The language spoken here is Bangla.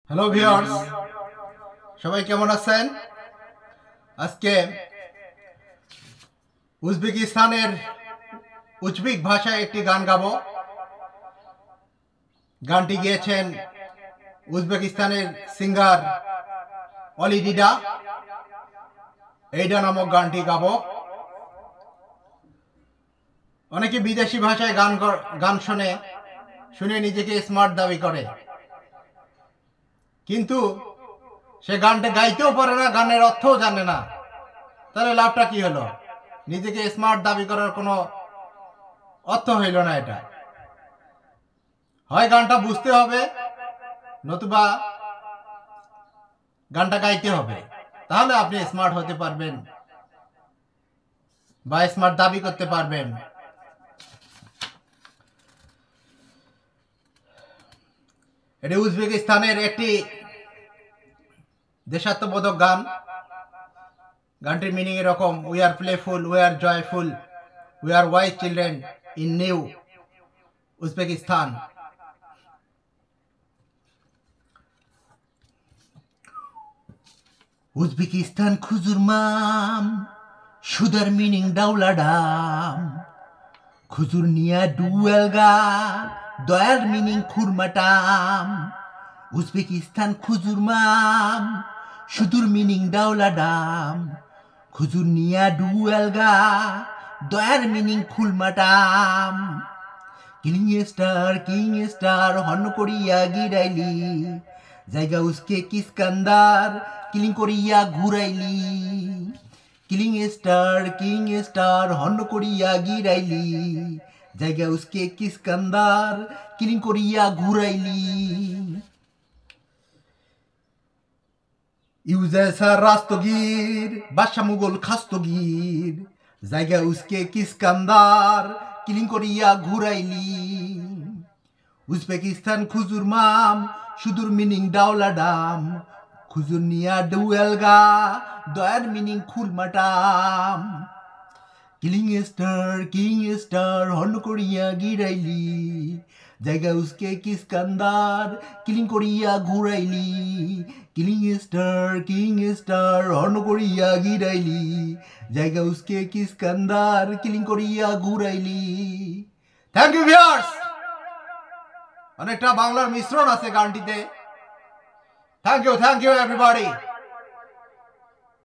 হ্যালো ভিউয়ার্স, সবাই কেমন আছেন? আজকে উজবেকিস্তানের উজবেক ভাষায় একটি গান গাবো। গানটি গেয়েছেন উজবেকিস্তানের সিঙ্গার অলি ডিডা। এইডা নামক গানটি গাবো। অনেকে বিদেশি ভাষায় গান শুনে নিজেকে স্মার্ট দাবি করে, কিন্তু সে গানটা গাইতেও পারে না, গানের অর্থও জানে না। তাহলে লাভটা কি হলো? নিজেকে স্মার্ট দাবি করার কোনো অর্থ হইল না। এটা হয় গানটা বুঝতে হবে, নতুবা গানটা গাইতে হবে। তাহলে আপনি স্মার্ট হতে পারবেন বা স্মার্ট দাবি করতে পারবেন। এটি উজবেকিস্তানের একটি দেশাত্মবোধক গান। গানটির মিনিং এরকম: we are playful, we are joyful, we are wise children in new Uzbekistan. Uzbekistan খুজুর মাম, সুদার মিনিং ডাউলাডাম, খুজুর নিয়া ডুয়েলগা, দয়াল মিনিং খুরমাটাম। উজবেকিস্তান খুজুর মাম, সুদূর মিনিং ডাউলাডাম, খুজুর নিয়া ডুয়েলগা, দয়ার মিনিং খুলমাটাম। কিং স্টার হর্ন করিয়া গিরাইলি, জায়গা উসকে কিসকান্দার কিলিং করিয়া ঘুরাইলি। কিং স্টার হর্ন করিয়া গিরাইলি, জায়গা উসকে কিসকান্দার কিলিং করিয়া ঘুরাইলি। ইউজেসার রাস্তগির, বাদশা মুঘল খাস্তগির, জায়গা উসকে কিসকান্দার কিলিং করিয়া ঘুরাইলি। উজবেকিস্তান খুজুর মাম, সুদূর মিনিং ডাউলাডাম, খুজুর নিয়া ডুয়েলগা, দয়ার মিনিং খুলমাটাম। কিং স্টার হর্ন করিয়া গিরাইলি, জায়গা উসকে কিসকান্দার কিলিং করিয়া ঘুরাইলি। কিং স্টার হর্ন করিয়া গিরাইলি, জায়গা উসকে কিসকান্দার কিলিং করিয়া ঘুরাইলি। Thank you viewers. অনেকটা বাংলার মিশ্রণ আছে গানটিতে। Thank you everybody.